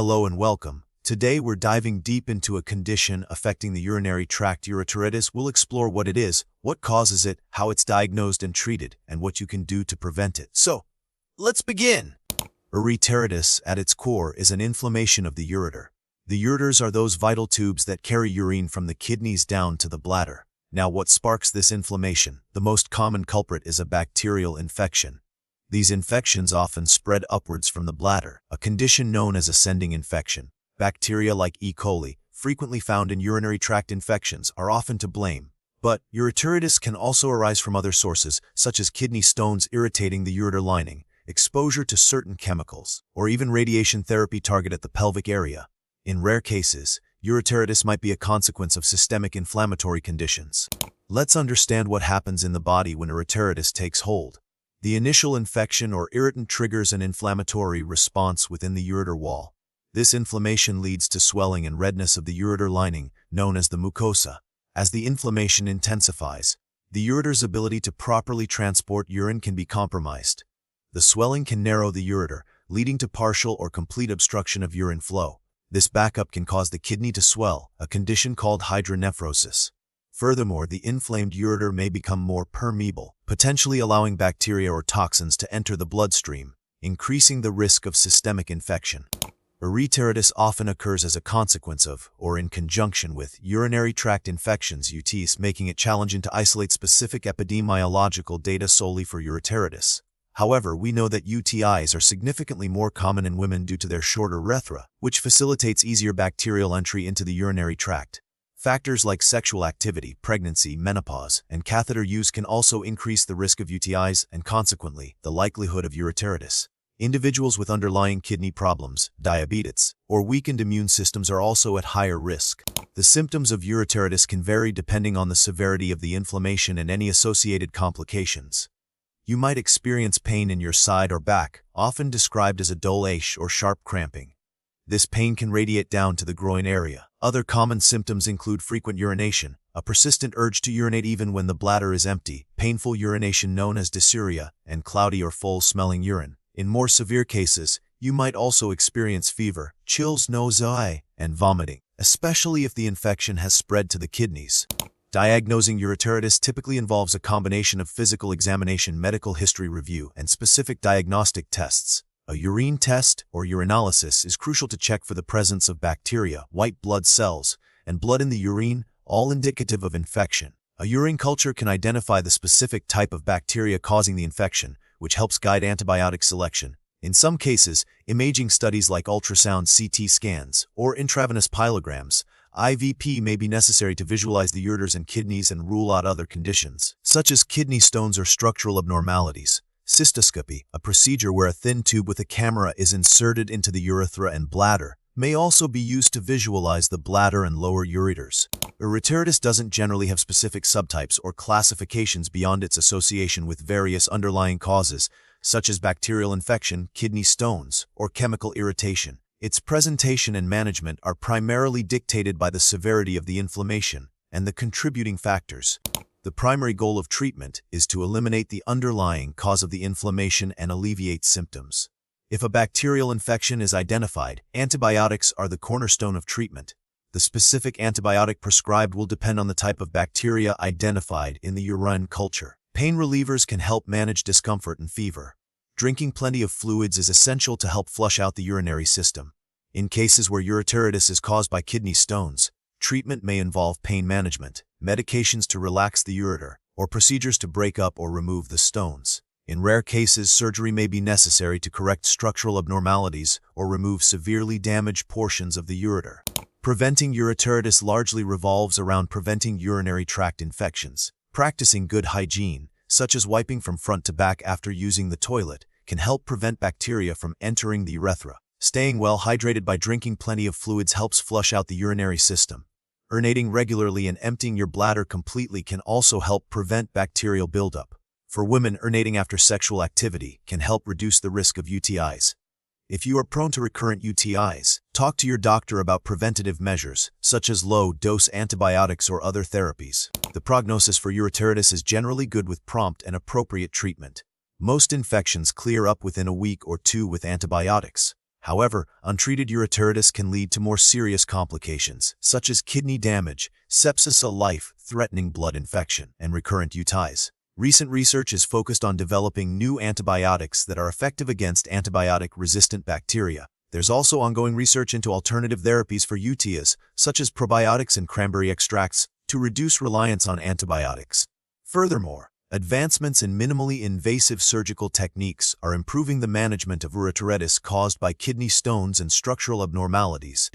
Hello and welcome. Today we're diving deep into a condition affecting the urinary tract. Ureteritis. We'll explore what it is, what causes it, how it's diagnosed and treated, and what you can do to prevent it. So, let's begin. Ureteritis, at its core, is an inflammation of the ureter. The ureters are those vital tubes that carry urine from the kidneys down to the bladder. Now, what sparks this inflammation? The most common culprit is a bacterial infection. These infections often spread upwards from the bladder, a condition known as ascending infection. Bacteria like E. coli, frequently found in urinary tract infections, are often to blame. But ureteritis can also arise from other sources, such as kidney stones irritating the ureter lining, exposure to certain chemicals, or even radiation therapy targeted at the pelvic area. In rare cases, ureteritis might be a consequence of systemic inflammatory conditions. Let's understand what happens in the body when ureteritis takes hold. The initial infection or irritant triggers an inflammatory response within the ureter wall. This inflammation leads to swelling and redness of the ureter lining, known as the mucosa. As the inflammation intensifies, the ureter's ability to properly transport urine can be compromised. The swelling can narrow the ureter, leading to partial or complete obstruction of urine flow. This backup can cause the kidney to swell, a condition called hydronephrosis. Furthermore, the inflamed ureter may become more permeable, potentially allowing bacteria or toxins to enter the bloodstream, increasing the risk of systemic infection. Ureteritis often occurs as a consequence of, or in conjunction with, urinary tract infections (UTIs), making it challenging to isolate specific epidemiological data solely for ureteritis. However, we know that UTIs are significantly more common in women due to their shorter urethra, which facilitates easier bacterial entry into the urinary tract. Factors like sexual activity, pregnancy, menopause, and catheter use can also increase the risk of UTIs and, consequently, the likelihood of ureteritis. Individuals with underlying kidney problems, diabetes, or weakened immune systems are also at higher risk. The symptoms of ureteritis can vary depending on the severity of the inflammation and any associated complications. You might experience pain in your side or back, often described as a dull ache or sharp cramping. This pain can radiate down to the groin area. Other common symptoms include frequent urination, a persistent urge to urinate even when the bladder is empty, painful urination known as dysuria, and cloudy or foul-smelling urine. In more severe cases, you might also experience fever, chills, nausea, and vomiting, especially if the infection has spread to the kidneys. Diagnosing ureteritis typically involves a combination of physical examination, medical history review, and specific diagnostic tests. A urine test, or urinalysis, is crucial to check for the presence of bacteria, white blood cells, and blood in the urine, all indicative of infection. A urine culture can identify the specific type of bacteria causing the infection, which helps guide antibiotic selection. In some cases, imaging studies like ultrasound CT scans or intravenous pyelograms (IVP) may be necessary to visualize the ureters and kidneys and rule out other conditions, such as kidney stones or structural abnormalities. Cystoscopy, a procedure where a thin tube with a camera is inserted into the urethra and bladder, may also be used to visualize the bladder and lower ureters. Ureteritis doesn't generally have specific subtypes or classifications beyond its association with various underlying causes, such as bacterial infection, kidney stones, or chemical irritation. Its presentation and management are primarily dictated by the severity of the inflammation and the contributing factors. The primary goal of treatment is to eliminate the underlying cause of the inflammation and alleviate symptoms. If a bacterial infection is identified, antibiotics are the cornerstone of treatment. The specific antibiotic prescribed will depend on the type of bacteria identified in the urine culture. Pain relievers can help manage discomfort and fever. Drinking plenty of fluids is essential to help flush out the urinary system. In cases where ureteritis is caused by kidney stones, treatment may involve pain management, medications to relax the ureter, or procedures to break up or remove the stones. In rare cases, surgery may be necessary to correct structural abnormalities or remove severely damaged portions of the ureter. Preventing ureteritis largely revolves around preventing urinary tract infections. Practicing good hygiene, such as wiping from front to back after using the toilet, can help prevent bacteria from entering the urethra. Staying well hydrated by drinking plenty of fluids helps flush out the urinary system. Urinating regularly and emptying your bladder completely can also help prevent bacterial buildup. For women, urinating after sexual activity can help reduce the risk of UTIs. If you are prone to recurrent UTIs, talk to your doctor about preventative measures, such as low-dose antibiotics or other therapies. The prognosis for ureteritis is generally good with prompt and appropriate treatment. Most infections clear up within a week or two with antibiotics. However, untreated ureteritis can lead to more serious complications, such as kidney damage, sepsis, a life-threatening blood infection, and recurrent uveitis. Recent research is focused on developing new antibiotics that are effective against antibiotic-resistant bacteria. There's also ongoing research into alternative therapies for UTIs, such as probiotics and cranberry extracts, to reduce reliance on antibiotics. Furthermore, advancements in minimally invasive surgical techniques are improving the management of ureteritis caused by kidney stones and structural abnormalities.